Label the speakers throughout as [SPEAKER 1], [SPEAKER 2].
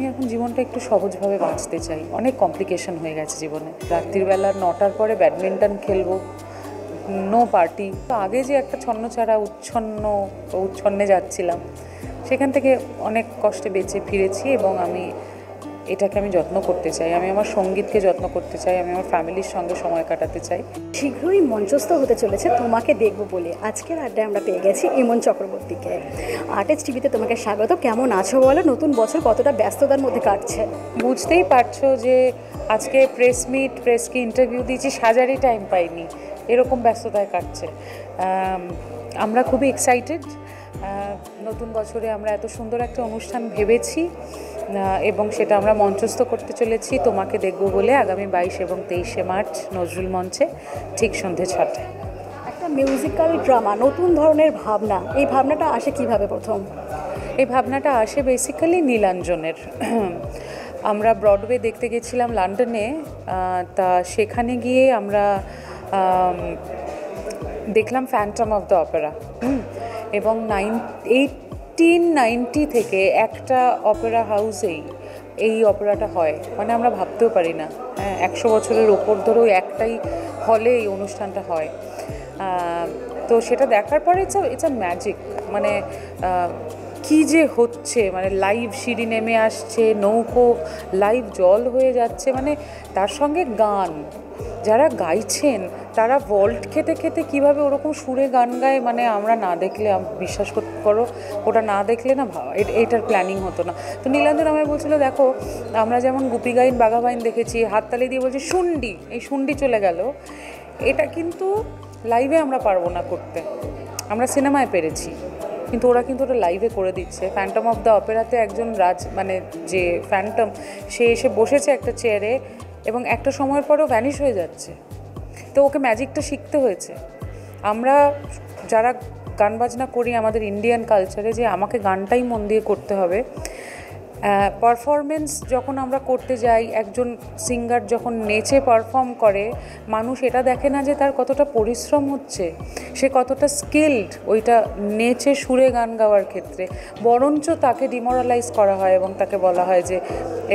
[SPEAKER 1] আমি এখন জীবনটা একটু সহজভাবে বাঁচতে চাই। অনেক কমপ্লিকেশন হয়ে গেছে জীবনে। রাত্রিবেলা 9টার পরে ব্যাডমিন্টন খেলবো, নো পার্টি। তো আগে যে একটা ছন্নছাড়া উচ্ছন্নে যাচ্ছিলাম, সেখান থেকে অনেক কষ্টে বেঁচে ফিরেছি এবং এটাকে আমি যত্ন করতে চাই। আমি আমার সঙ্গীতকে যত্ন করতে চাই, আমি আমার ফ্যামিলির সঙ্গে সময় কাটাতে চাই।
[SPEAKER 2] শীঘ্রই মঞ্চস্থ হতে চলেছে তোমাকে দেখবো বলে। আজকের আড্ডায় আমরা পেয়ে গেছি ইমন চক্রবর্তীকে। আর্টিস্ট টিভিতে তোমাকে স্বাগত। কেমন আছো বলো? নতুন বছর কতটা ব্যস্ততার মধ্যে কাটছে?
[SPEAKER 1] বুঝতেই পারছো যে আজকে প্রেসকে ইন্টারভিউ দিয়েছি, সাজারই টাইম পাইনি, এরকম ব্যস্ততায় কাটছে। আমরা খুবই এক্সাইটেড। নতুন বছরে আমরা এত সুন্দর একটা অনুষ্ঠান ভেবেছি এবং সেটা আমরা মঞ্চস্থ করতে চলেছি তোমাকে দেখব বলে আগামী 22 এবং 23শে মার্চ নজরুল মঞ্চে, ঠিক সন্ধ্যে 6টায়।
[SPEAKER 2] একটা মিউজিক্যাল ড্রামা, নতুন ধরনের ভাবনা, এই ভাবনাটা আসে কিভাবে প্রথম?
[SPEAKER 1] এই ভাবনাটা আসে বেসিক্যালি নীলাঞ্জনের। আমরা ব্রডওয়ে দেখতে গেছিলাম লন্ডনে, তা সেখানে গিয়ে আমরা দেখলাম ফ্যান্টম অফ দ্য অপেরা। এবং 1890 থেকে একটা অপেরা হাউসেই এই অপেরাটা হয়, মানে আমরা ভাবতেও পারি না। 100 বছরের ওপর ধরেও একটাই হলে এই অনুষ্ঠানটা হয়। তো সেটা দেখার পরে ইটস আ ম্যাজিক। মানে কী যে হচ্ছে, মানে লাইভ সিঁড়ি নেমে আসছে, নৌকো লাইভ জল হয়ে যাচ্ছে, মানে তার সঙ্গে গান, যারা গাইছেন তারা ভল্ট খেতে খেতে কীভাবে ওরকম সুরে গান গায়, মানে আমরা না দেখলে, বিশ্বাস করো, ওটা না দেখলে না এটার প্ল্যানিং হতো না। তো নীলাঞ্জন আমায় বলছিল, দেখো আমরা যেমন গুপি গাইন বাঘা বাইন দেখেছি, হাততালি দিয়ে বলছি শুন্ডি, এই শুন্ডি চলে গেল, এটা কিন্তু লাইভে আমরা পারবো না করতে। আমরা সিনেমায় পেরেছি, কিন্তু ওরা কিন্তু ওটা লাইভে করে দিচ্ছে। ফ্যান্টম অফ দ্য অপেরাতে একজন মানে যে ফ্যান্টম, সে এসে বসেছে একটা চেয়ারে এবং একটা সময়ের পরেও ভ্যানিশ হয়ে যাচ্ছে। তো ওকে ম্যাজিকটা শিখতে হয়েছে। আমরা যারা গান বাজনা করি আমাদের ইন্ডিয়ান কালচারে, যে আমাকে গানটাই মন দিয়ে করতে হবে। পারফরমেন্স যখন আমরা করতে যাই, একজন সিঙ্গার যখন নেচে পারফর্ম করে, মানুষ এটা দেখে না যে তার কতটা পরিশ্রম হচ্ছে, সে কতটা স্কিলড ওইটা নেচে সুরে গান গাওয়ার ক্ষেত্রে, বরঞ্চ তাকে ডিমোরালাইজ করা হয় এবং তাকে বলা হয় যে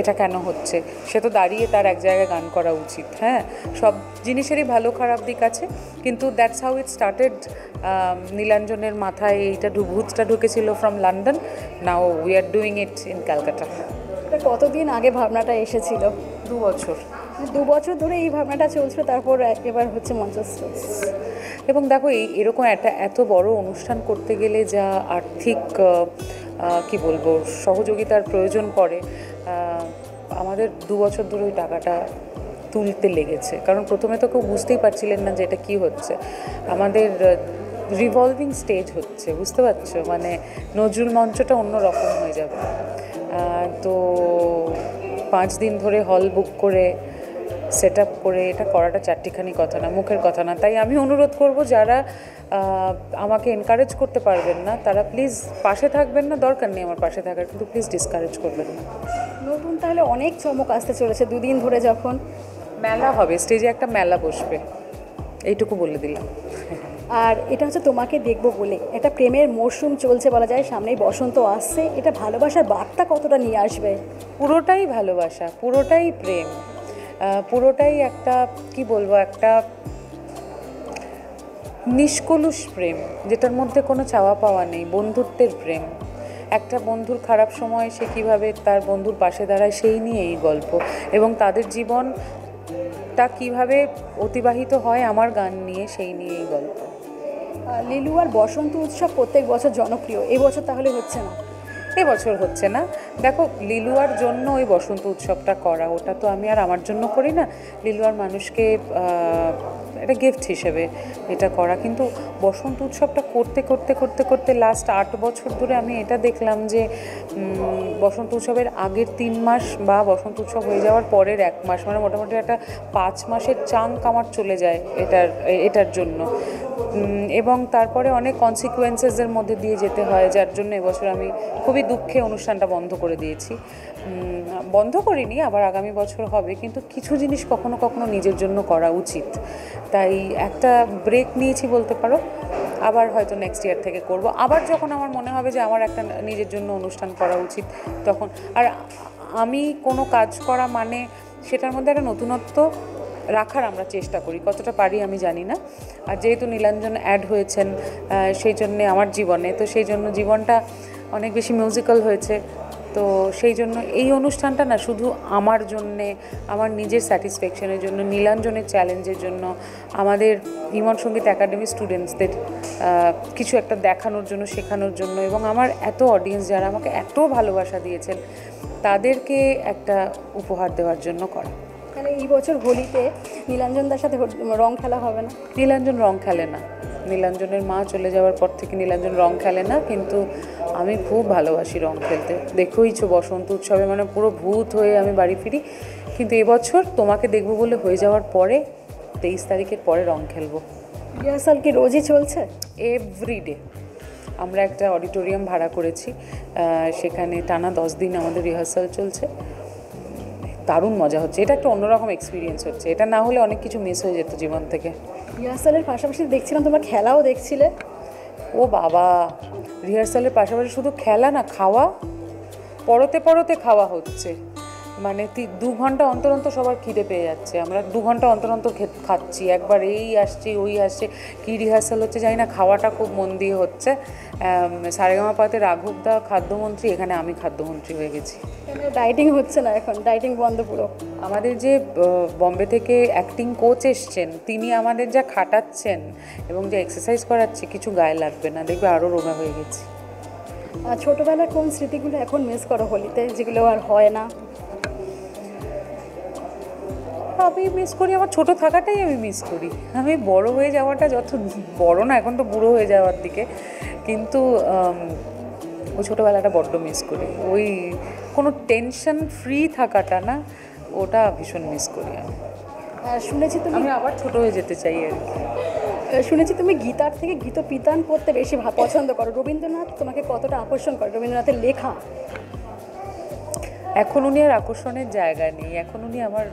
[SPEAKER 1] এটা কেন হচ্ছে, সে তো দাঁড়িয়ে তার এক জায়গায় গান করা উচিত। হ্যাঁ, সব জিনিসেরই ভালো খারাপ দিক আছে, কিন্তু দ্যাটস হাউ ইট স্টার্টেড। নীলাঞ্জনের মাথায় এইটা ভূতটা ঢুকেছিল from London, now we are doing it in Calcutta.
[SPEAKER 2] কতদিন আগে ভাবনাটা এসেছিল?
[SPEAKER 1] 2 বছর।
[SPEAKER 2] 2 বছর ধরে এই ভাবনাটা চলছিল, তারপর এবার হচ্ছে মঞ্চস্থ।
[SPEAKER 1] এবং দেখো এরকম এত বড় অনুষ্ঠান করতে গেলে যা আর্থিক কি বলবো সহযোগিতার প্রয়োজন পড়ে, আমাদের 2 বছর ধরে ওই টাকাটা তুলতে লেগেছে। কারণ প্রথমে তো কেউ বুঝতেই পারছিলেন না যে এটা কী হচ্ছে। আমাদের রিভলভিং স্টেজ হচ্ছে, বুঝতে পারছো, মানে নজরুল মঞ্চটা অন্যরকম হয়ে যাবে। তো 5 দিন ধরে হল বুক করে সেট আপ করে এটা করাটা চারটিখানি কথা না, মুখের কথা না। তাই আমি অনুরোধ করব, যারা আমাকে এনকারেজ করতে পারবেন না তারা প্লিজ পাশে থাকবেন না, দরকার নেই আমার পাশে থাকার, কিন্তু প্লিজ ডিসকারেজ করবেন না।
[SPEAKER 2] নতুন তাহলে অনেক চমক আসতে চলেছে 2 দিন ধরে, যখন
[SPEAKER 1] মেলা হবে, স্টেজে একটা মেলা বসবে, এইটুকু বলে দিলাম।
[SPEAKER 2] আর এটা হচ্ছে তোমাকে দেখবো বলে, এটা প্রেমের মরশুম চলছে বলা যায়, সামনেই বসন্ত আসছে, এটা ভালোবাসার বার্তা কতটা নিয়ে আসবে?
[SPEAKER 1] পুরোটাই ভালোবাসা, পুরোটাই প্রেম, পুরোটাই একটা কি বলবো, একটা নিষ্কলুষ প্রেম, যেটার মধ্যে কোনো চাওয়া পাওয়া নেই, বন্ধুত্বের প্রেম। একটা বন্ধুর খারাপ সময় সে কীভাবে তার বন্ধুর পাশে দাঁড়ায়, সেই নিয়ে এই গল্প, এবং তাদের জীবনটা কীভাবে অতিবাহিত হয় আমার গান নিয়ে, সেই নিয়ে এই গল্প।
[SPEAKER 2] লিলুয়ার বসন্ত উৎসব প্রত্যেক বছর জনপ্রিয়, এবছর তাহলে হচ্ছে না?
[SPEAKER 1] এবছর হচ্ছে না। দেখো, লিলুয়ার জন্য ওই বসন্ত উৎসবটা করা, ওটা তো আমি আর আমার জন্য করি না, লিলুয়ার মানুষকে এটা গিফট হিসেবে এটা করা। কিন্তু বসন্ত উৎসবটা করতে করতে করতে করতে লাস্ট 8 বছর ধরে আমি এটা দেখলাম যে বসন্ত উৎসবের আগের 3 মাস বা বসন্ত উৎসব হয়ে যাওয়ার পরের 1 মাস, মানে মোটামুটি একটা 5 মাসের চাঙ্ক আমার চলে যায় এটার জন্য, এবং তারপরে অনেক কনসিকুয়েন্সেসের মধ্যে দিয়ে যেতে হয়, যার জন্য এবছর আমি খুবই দুঃখে অনুষ্ঠানটা বন্ধ করে দিয়েছি। বন্ধ করিনি, আবার আগামী বছর হবে, কিন্তু কিছু জিনিস কখনো কখনো নিজের জন্য করা উচিত, তাই একটা ব্রেক নিয়েছি বলতে পারো। আবার হয়তো নেক্সট ইয়ার থেকে করব, আবার যখন আমার মনে হবে যে আমার একটা নিজের জন্য অনুষ্ঠান করা উচিত তখন। আর আমি কোনো কাজ করা মানে সেটার মধ্যে একটা নতুনত্ব রাখার আমরা চেষ্টা করি, কতটা পারি আমি জানি না। আর যেহেতু নীলাঞ্জন অ্যাড হয়েছেন সেই জন্যে আমার জীবনে, তো সেই জন্য জীবনটা অনেক বেশি মিউজিক্যাল হয়েছে। তো সেই জন্য এই অনুষ্ঠানটা না শুধু আমার জন্যে, আমার নিজের স্যাটিসফ্যাকশনের জন্য, নীলাঞ্জনের চ্যালেঞ্জের জন্য, আমাদের ইমন সঙ্গীত একাডেমি স্টুডেন্টসদের কিছু একটা দেখানোর জন্য, শেখানোর জন্য, এবং আমার এত অডিয়েন্স যারা আমাকে এত ভালোবাসা দিয়েছেন তাদেরকে একটা উপহার দেওয়ার জন্য করা।
[SPEAKER 2] তাহলে এই বছর হোলিতে নীলাঞ্জনদার সাথে রং খেলা হবে না?
[SPEAKER 1] নীলাঞ্জন রং খেলে না, নীলাঞ্জনের মা চলে যাওয়ার পর থেকে নীলাঞ্জন রং খেলে না, কিন্তু আমি খুব ভালোবাসি রং খেলতে। দেখোইছো বসন্ত উৎসবে মানে পুরো ভূত হয়ে আমি বাড়ি ফিরি, কিন্তু এবছর তোমাকে দেখবো বলে হয়ে যাওয়ার পরে 23 তারিখের পরে রং খেলবো।
[SPEAKER 2] রিহার্সাল কি রোজই চলছে?
[SPEAKER 1] এভরিডে। আমরা একটা অডিটোরিয়াম ভাড়া করেছি, সেখানে টানা 10 দিন আমাদের রিহার্সাল চলছে। দারুণ মজা হচ্ছে, এটা একটা অন্যরকম এক্সপিরিয়েন্স হচ্ছে, এটা না হলে অনেক কিছু মিস হয়ে যেত জীবন থেকে।
[SPEAKER 2] রিহার্সালের পাশাপাশি দেখছিলাম তোমরা খেলাও দেখছিলে।
[SPEAKER 1] ও বাবা, রিহার্সালের পাশাপাশি শুধু খেলা না, খাওয়া, পরতে পরতে খাওয়া হচ্ছে। মানে 2 ঘন্টা অন্তর অন্তর সবার খিদে পেয়ে যাচ্ছে, আমরা 2 ঘন্টা অন্তর অন্তর খাচ্ছি, একবার এই আসছে ওই আসছে, কী রিহার্সাল হচ্ছে জানি না। খাওয়াটা খুব মন দিয়ে হচ্ছে। সারেগামাপাতে রাঘবদা খাদ্যমন্ত্রী, এখানে আমি খাদ্যমন্ত্রী হয়ে গেছি।
[SPEAKER 2] ডাইটিং হচ্ছে না এখন? ডাইটিং বন্ধ পুরো?
[SPEAKER 1] আমাদের যে বম্বে থেকে অ্যাক্টিং কোচ এসছেন, তিনি আমাদের যা খাটাচ্ছেন এবং যা এক্সারসাইজ করাচ্ছে, কিছু গায়ে লাগবে না, দেখবে আরও রোগা হয়ে গেছি।
[SPEAKER 2] আর ছোটোবেলার কোন স্মৃতিগুলো এখন মিস করো হোলিতে, যেগুলো আর হয় না?
[SPEAKER 1] আমি মিস করি আমার ছোটো থাকাটাই আমি মিস করি। আমি বড় হয়ে যাওয়াটা, যত বড় না, এখন তো বুড়ো হয়ে যাওয়ার দিকে, কিন্তু ওই ছোটোবেলাটা বড্ড মিস করি। ওই কোনো টেনশন ফ্রি থাকাটা না, ওটা ভীষণ মিস করি আমি।
[SPEAKER 2] শুনেছি তুমি
[SPEAKER 1] আমি আবার ছোটো হয়ে যেতে চাই আর কি।
[SPEAKER 2] শুনেছি তুমি গীতার থেকে গীতবিতান পড়তে বেশি পছন্দ করো। রবীন্দ্রনাথ তোমাকে কতটা আকর্ষণ করে, রবীন্দ্রনাথের লেখা?
[SPEAKER 1] এখন উনি আর আকর্ষণের জায়গা নেই, এখন উনি আমার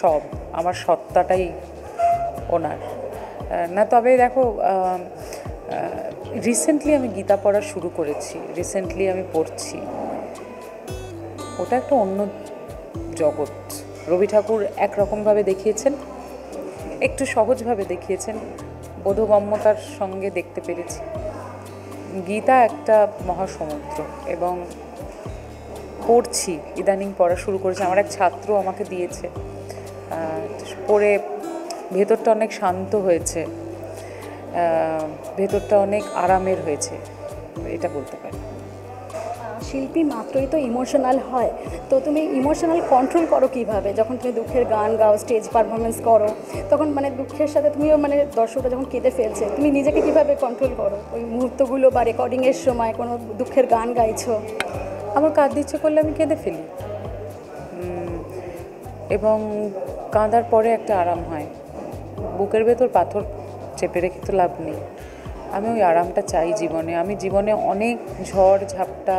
[SPEAKER 1] সব, আমার সত্তাটাই ওনার না। তবে দেখো, রিসেন্টলি আমি গীতা পড়া শুরু করেছি, রিসেন্টলি আমি পড়ছি, ওটা একটা অন্য জগৎ। রবি ঠাকুর একরকমভাবে দেখিয়েছেন, একটু সহজভাবে দেখিয়েছেন, বোধগম্যতার সঙ্গে দেখতে পেরেছি। গীতা একটা মহাসমুদ্র, এবং পড়ছি, ইদানিং পড়া শুরু করেছি। আমার এক ছাত্র আমাকে দিয়েছে, পড়ে ভেতরটা অনেক শান্ত হয়েছে, ভেতরটা অনেক আরামের হয়েছে, এটা বলতে পারি।
[SPEAKER 2] শিল্পী মাত্রই তো ইমোশনাল হয়, তো তুমি ইমোশনাল কন্ট্রোল করো কিভাবে? যখন তুমি দুঃখের গান গাও, স্টেজ পারফরমেন্স করো, তখন মানে দুঃখের সাথে তুমিও মানে দর্শকরা যখন কেঁদে ফেলছে, তুমি নিজেকে কিভাবে কন্ট্রোল করো ওই মুহূর্তগুলো, বা রেকর্ডিংয়ের সময় কোনো দুঃখের গান গাইছো?
[SPEAKER 1] আমার কাঁদতে ইচ্ছে করলে আমি কেঁদে ফেলি, এবং কাঁদার পরে একটা আরাম হয়। বুকের ভেতর পাথর চেপে রেখে তো লাভ নেই, আমি ওই আরামটা চাই জীবনে। আমি জীবনে অনেক ঝড় ঝাপটা,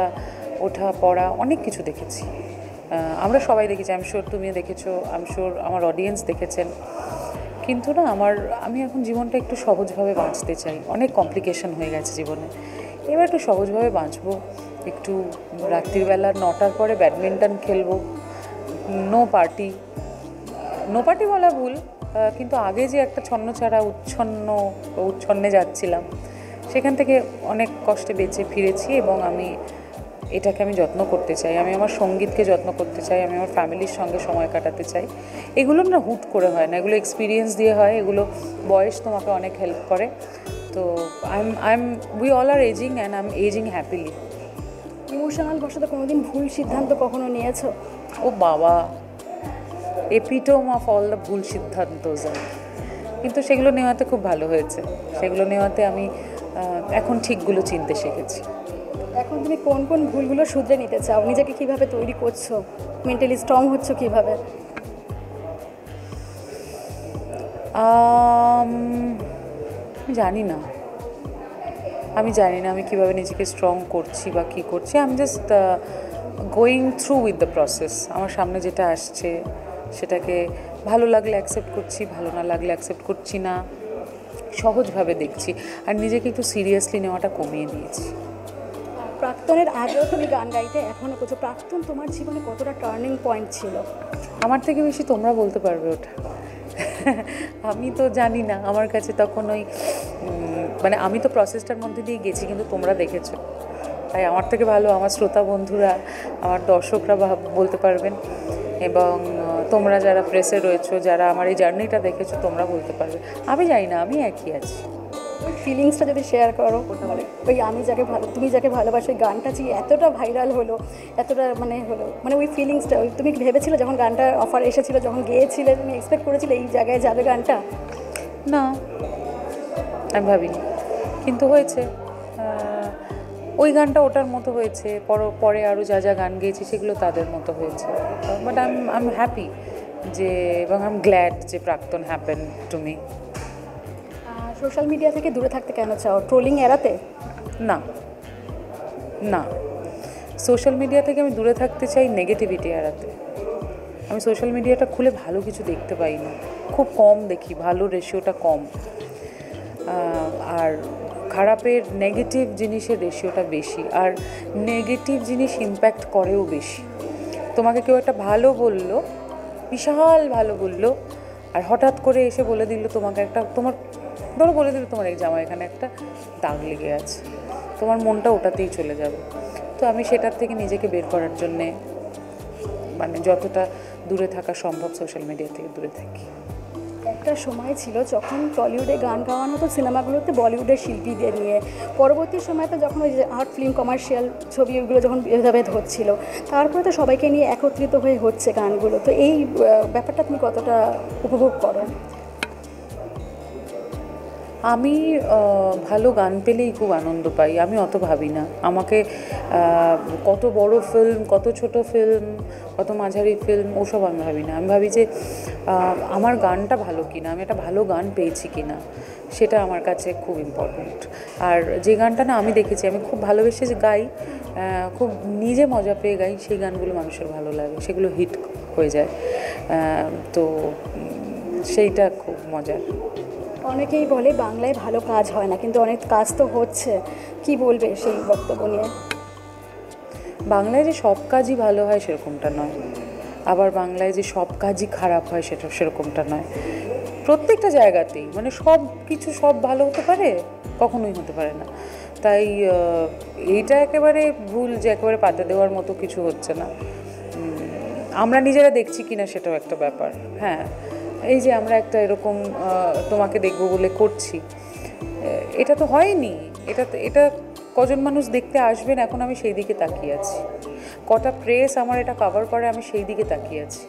[SPEAKER 1] ওঠা পড়া, অনেক কিছু দেখেছি, আমরা সবাই দেখেছি, আই এম শিওর তুমিও দেখেছো, আই এম শিওর আমার অডিয়েন্স দেখেছেন। কিন্তু না, আমি এখন জীবনটা একটু সহজভাবে বাঁচতে চাই। অনেক কমপ্লিকেশন হয়ে গেছে জীবনে, এবার একটু সহজভাবে বাঁচবো। একটু রাত্রিবেলা 9টার পরে ব্যাডমিন্টন খেলবো, নো পার্টি বলা ভুল, কিন্তু আগে যে একটা ছন্নছাড়া উচ্ছন্নে যাচ্ছিলাম, সেখান থেকে অনেক কষ্টে বেঁচে ফিরেছি, এবং এটাকে আমি যত্ন করতে চাই। আমি আমার সঙ্গীতকে যত্ন করতে চাই, আমি আমার ফ্যামিলির সঙ্গে সময় কাটাতে চাই। এগুলো না হুট করে হয় না, এগুলো এক্সপিরিয়েন্স দিয়ে হয়, এগুলো বয়স তোমাকে অনেক হেল্প করে। তো we all are ageing, and I am ageing happily.
[SPEAKER 2] Emotional বশত কোনোদিন ভুল সিদ্ধান্ত কখনো নিয়েছো?
[SPEAKER 1] ও বাবা, এপিটোম অফ অল দ্য ভুল সিদ্ধান্ত, কিন্তু সেগুলো নেওয়াতে খুব ভালো হয়েছে। সেগুলো নেওয়াতে আমি এখন ঠিকগুলো চিনতে শিখেছি।
[SPEAKER 2] এখন তুমি কোন কোন ভুলগুলো শুধরে নিতে চাও? নিজেকে কিভাবে তৈরি করছো? মেন্টালি স্ট্রং হচ্ছ কিভাবে?
[SPEAKER 1] জানি না আমি কিভাবে নিজেকে স্ট্রং করছি বা কী করছি। I am just going through with the process. আমার সামনে যেটা আসছে সেটাকে ভালো লাগলে অ্যাকসেপ্ট করছি, ভালো না লাগলে অ্যাকসেপ্ট করছি না, সহজভাবে দেখছি। আর নিজেকে একটু সিরিয়াসলি নেওয়াটা কমিয়ে দিয়েছি।
[SPEAKER 2] প্রাক্তনের আগেও তুমি গান গাইতে, এখনও করছো। প্রাক্তন তোমার জীবনে কতটা টার্নিং পয়েন্ট ছিল?
[SPEAKER 1] আমার থেকে বেশি তোমরা বলতে পারবে ওটা। আমি তো জানি না, আমার কাছে তখন ওই মানে আমি তো প্রসেসটার মধ্যে দিয়ে গেছি, কিন্তু তোমরা দেখেছো, তাই আমার থেকে ভালো আমার শ্রোতা বন্ধুরা, আমার দর্শকরা বলতে পারবেন, এবং তোমরা যারা প্রেসে রয়েছো, যারা আমার এই জার্নিটা দেখেছো, তোমরা বলতে পারবে। আমি জানি না, আমি একই আছি।
[SPEAKER 2] ওই ফিলিংসটা যদি শেয়ার করো, মানে ওই আমি যাকে তুমি যাকে ভালোবাসো, ওই গানটা যে এতটা ভাইরাল হলো, এতটা মানে ওই ফিলিংসটা, ওই তুমি ভেবেছিলে যখন গানটা অফার এসেছিলো, যখন গেয়েছিলে, তুমি এক্সপেক্ট করেছিলে এই জায়গায় যাবে গানটা?
[SPEAKER 1] না, আমি ভাবিনি, কিন্তু হয়েছে। ওই গানটা ওটার মতো হয়েছে, পরে আরও যা যা গান গেয়েছি সেগুলো তাদের মতো হয়েছে। বাট আই এম হ্যাপি যে, এবং আই এম গ্ল্যাড যে প্রাক্তন happen to me.
[SPEAKER 2] Social media থেকে দূরে থাকতে কেন চাও? ট্রোলিং এড়াতে?
[SPEAKER 1] না না, সোশ্যাল মিডিয়া থেকে আমি দূরে থাকতে চাই নেগেটিভিটি এড়াতে। আমি সোশ্যাল মিডিয়াটা খুলে ভালো কিছু দেখতে পাই না, খুব কম দেখি, ভালো রেশিওটা কম, আর খারাপের নেগেটিভ জিনিসের রেশিওটা বেশি, আর নেগেটিভ জিনিস ইম্প্যাক্ট করেও বেশি। তোমাকে কেউ একটা ভালো বললো, বিশাল ভালো বললো, আর হঠাৎ করে এসে বলে দিল তোমাকে একটা, ধরো বলে দিল তোমার এই জামা এখানে একটা দাগ লেগে আছে, তোমার মনটা ওটাতেই চলে যাবে। তো আমি সেটার থেকে নিজেকে বের করার জন্যে মানে যতটা দূরে থাকা সম্ভব সোশ্যাল মিডিয়া থেকে দূরে থাকি।
[SPEAKER 2] একটা সময় ছিল যখন টলিউডে গান গাওয়ানো হতো সিনেমাগুলোতে বলিউডের শিল্পীদের নিয়ে, পরবর্তী সময়তে যখন ওই যে আর্ট ফিল্ম কমার্শিয়াল ছবি ওইগুলো যখন ভেদাভেদ হচ্ছিল, তারপরে তো সবাইকে নিয়ে একত্রিত হয়ে হচ্ছে গানগুলো। তো এই ব্যাপারটা তুমি কতটা উপভোগ করো?
[SPEAKER 1] আমি ভালো গান পেলেই খুব আনন্দ পাই, আমি অত ভাবি না আমাকে কত বড় ফিল্ম, কত ছোট ফিল্ম, কত মাঝারি ফিল্ম, ওসব আমি ভাবি না। আমি ভাবি যে আমার গানটা ভালো কিনা, আমি একটা ভালো গান পেয়েছি কিনা, সেটা আমার কাছে খুব ইম্পর্ট্যান্ট। আর যে গানটা না আমি দেখেছি, আমি খুব ভালোবেসে গাই, খুব নিজে মজা পেয়ে গাই, সেই গানগুলো মানুষের ভালো লাগে, সেগুলো হিট হয়ে যায়, তো সেইটা খুব মজার।
[SPEAKER 2] অনেকেই বলে বাংলায় ভালো কাজ হয় না, কিন্তু অনেক কাজ তো হচ্ছে, কি বলবে সেই বক্তব্য নিয়ে?
[SPEAKER 1] বাংলায় যে সব কাজই ভালো হয় সেরকমটা নয়, আবার বাংলায় যে সব কাজই খারাপ হয় সেরকমটা নয়। প্রত্যেকটা জায়গাতেই মানে সব কিছু সব ভালো হতে পারে, কখনোই হতে পারে না। তাই এইটা একেবারে ভুল যে একেবারে পাতে দেওয়ার মতো কিছু হচ্ছে না। আমরা নিজেরা দেখছি কিনা সেটাও একটা ব্যাপার। হ্যাঁ, এই যে আমরা একটা এরকম তোমাকে দেখবো বলে করছি, এটা তো হয়নি, এটা কজন মানুষ দেখতে আসবেন, এখন আমি সেই দিকে তাকিয়ে আছি। কটা প্রেস আমার এটা কভার করে, আমি সেই দিকে তাকিয়ে আছি।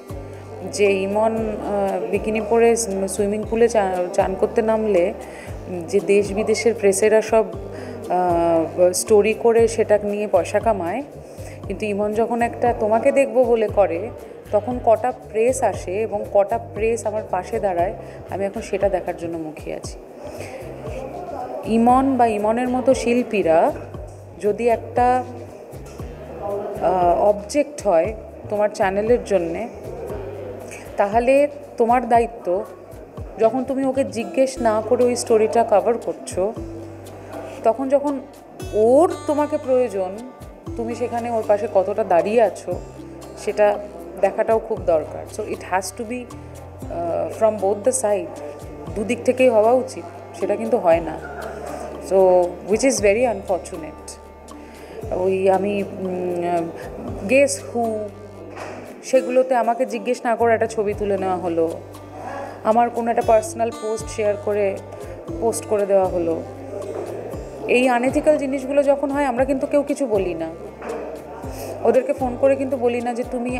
[SPEAKER 1] যে ইমন বিকিনি পরে সুইমিং পুলে চান করতে নামলে যে দেশ বিদেশের প্রেসেরা সব স্টোরি করে সেটা নিয়ে পয়সা কামায়, কিন্তু ইমন যখন একটা তোমাকে দেখবো বলে করে, তখন কটা প্রেস আসে এবং কটা প্রেস আমার পাশে দাঁড়ায়, আমি এখন সেটা দেখার জন্য মুখিয়ে আছি। ইমন বা ইমনের মতো শিল্পীরা যদি একটা অবজেক্ট হয় তোমার চ্যানেলের জন্যে, তাহলে তোমার দায়িত্ব, যখন তুমি ওকে জিজ্ঞেস না করে ওই স্টোরিটা কভার করছো, তখন যখন ওর তোমাকে প্রয়োজন, তুমি সেখানে ওর পাশে কতটা দাঁড়িয়ে আছো সেটা দেখাটাও খুব দরকার। So it has to be from both the side, দুদিক থেকেই হওয়া উচিত, সেটা কিন্তু হয় না। So which is very unfortunate. ওই আমি গেস হু সেগুলোতে আমাকে জিজ্ঞেস না করে একটা ছবি তুলে নেওয়া হলো, আমার কোনো একটা পার্সোনাল পোস্ট শেয়ার করে পোস্ট করে দেওয়া হলো। এই আনএথিক্যাল জিনিসগুলো যখন হয়, আমরা কিন্তু কেউ কিছু বলি না, ওদেরকে ফোন করে কিন্তু বলি না যে তুমি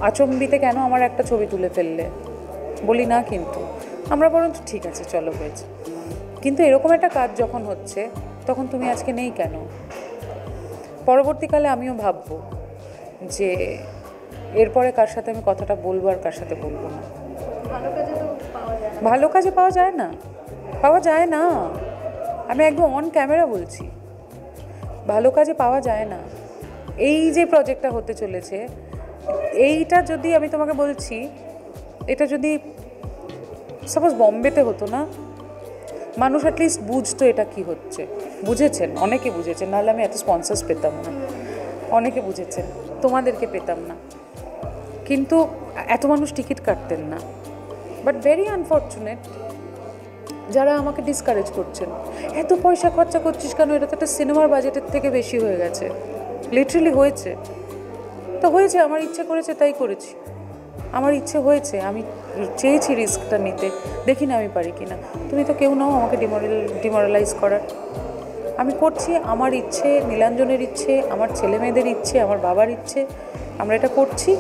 [SPEAKER 1] আচম্বিতে কেন আমার একটা ছবি তুলে ফেললে, বলি না, কিন্তু আমরা বরঞ্চ ঠিক আছে চলো হয়েছে। কিন্তু এরকম একটা কাজ যখন হচ্ছে, তখন তুমি আজকে নেই কেন? পরবর্তীকালে আমিও ভাববো যে এরপরে কার সাথে আমি কথাটা বলবো আর কার সাথে বলবো না। ভালো কাজে পাওয়া যায় না, পাওয়া যায় না, আমি একদম অন ক্যামেরা বলছি, ভালো কাজে পাওয়া যায় না। এই যে প্রজেক্টটা হতে চলেছে, এইটা যদি আমি তোমাকে বলছি, এটা যদি সাপোজ বম্বেতে হতো না, মানুষ অ্যাটলিস্ট বুঝতো এটা কি হচ্ছে, বুঝেছেন, অনেকে বুঝেছেন, নাহলে আমি এত স্পন্সার্স পেতাম না। অনেকে বুঝেছেন, তোমাদেরকে পেতাম না, কিন্তু এত মানুষ টিকিট কাটতেন না। বাট ভেরি আনফর্চুনেট যারা আমাকে ডিসকারেজ করছেন, এত পয়সা খরচা করছিস কেন, এটা তো একটা সিনেমার বাজেটের থেকে বেশি হয়ে গেছে। লিটারালি হয়েছে তো হয়েছে, আমার ইচ্ছে করেছে তাই করেছি, আমার ইচ্ছে হয়েছে, আমি চেয়েছি রিস্কটা নিতে, দেখি না আমি পারি কি না। তুমি তো কেউ নাও আমাকে ডিমোরালাইজ করার। আমি করছি, আমার ইচ্ছে, নীলাঞ্জনের ইচ্ছে, আমার ছেলে মেয়েদের ইচ্ছে, আমার বাবার ইচ্ছে, আমরা এটা করছি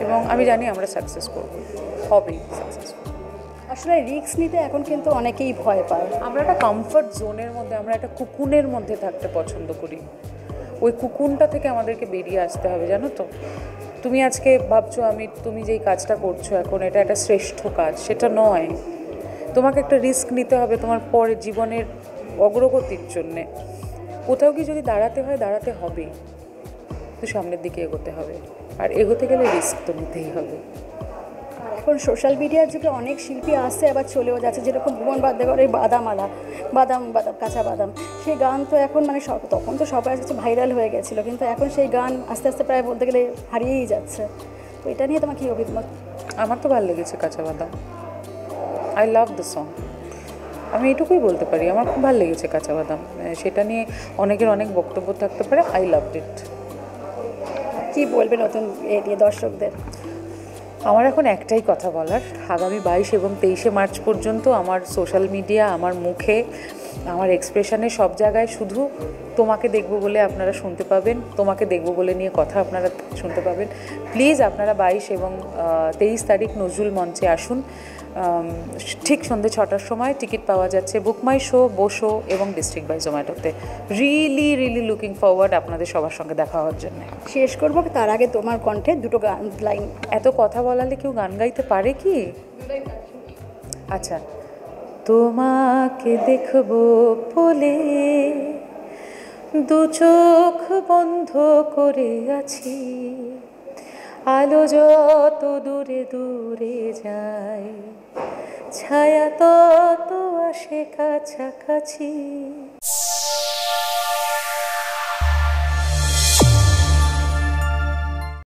[SPEAKER 1] এবং আমি জানি আমরা সাকসেস করব, হবেই সাকসেসফুল।
[SPEAKER 2] আসলে রিস্ক নিতে এখন কিন্তু অনেকেই ভয় পায়।
[SPEAKER 1] আমরা একটা কমফর্ট জোনের মধ্যে, আমরা একটা কুকুনের মধ্যে থাকতে পছন্দ করি। ওই কুকুনটা থেকে আমাদেরকে বেরিয়ে আসতে হবে, জানো তো। তুমি আজকে ভাবছো তুমি যেই কাজটা করছো এখন এটা একটা শ্রেষ্ঠ কাজ, সেটা নয়। তোমাকে একটা রিস্ক নিতে হবে তোমার পরে জীবনের অগ্রগতির জন্যে। কোথাও কি যদি দাঁড়াতে হয়, দাঁড়াতে হবেই, তো সামনের দিকে এগোতে হবে, আর এগোতে গেলে রিস্ক তো নিতেই হবে।
[SPEAKER 2] আর এখন সোশ্যাল মিডিয়ার যুগে অনেক শিল্পী আসছে আবার চলেও যাচ্ছে, যেরকম ভুবন বাদ্যাকরের বাদামালা, বাদাম বাদাম কাঁচা বাদাম, সেই গান তো এখন মানে তখন তো সবাই কাছে ভাইরাল হয়ে গেছিলো, কিন্তু এখন সেই গান আস্তে আস্তে প্রায় বলতে গেলে হারিয়েই যাচ্ছে। তো এটা নিয়ে তোমার কী অভিমত?
[SPEAKER 1] আমার তো ভালো লেগেছে কাঁচা বাদাম, আই লাভ দ্য সং। আমি এটুকুই বলতে পারি, আমার খুব ভালো লেগেছে কাঁচা বাদাম। সেটা নিয়ে অনেকের অনেক বক্তব্য থাকতে পারে, আই লাভড ইট।
[SPEAKER 2] কী বলবে নতুন দিয়ে দর্শকদের?
[SPEAKER 1] আমার এখন একটাই কথা বলার, আগামী 22 এবং 23 মার্চ পর্যন্ত আমার সোশ্যাল মিডিয়া, আমার মুখে, আমার এক্সপ্রেশনে, সব জায়গায় শুধু তোমাকে দেখব বলে আপনারা শুনতে পাবেন, তোমাকে দেখব বলে নিয়ে কথা আপনারা শুনতে পাবেন। প্লিজ আপনারা 22 এবং 23 তারিখ নজরুল মঞ্চে আসুন। ঠিক সন্ধ্যে 6টার সময় টিকিট পাওয়া যাচ্ছে বুক মাই শো, বোশো এবং ডিস্ট্রিক্ট বাই জোম্যাটোতে। রিয়েলি লুকিং ফরওয়ার্ড আপনাদের সবার সঙ্গে দেখা হওয়ার জন্য।
[SPEAKER 2] শেষ করবো তার আগে তোমার কণ্ঠে দুটো গান লাইন।
[SPEAKER 1] এত কথা বলালে কেউ গান গাইতে পারে কি? আচ্ছা, তোমাকে দেখবো বলে দু চোখ বন্ধ করে আছি, আলো যত দূরে দূরে যায়, ছায়া তত আসে কাছাকাছি।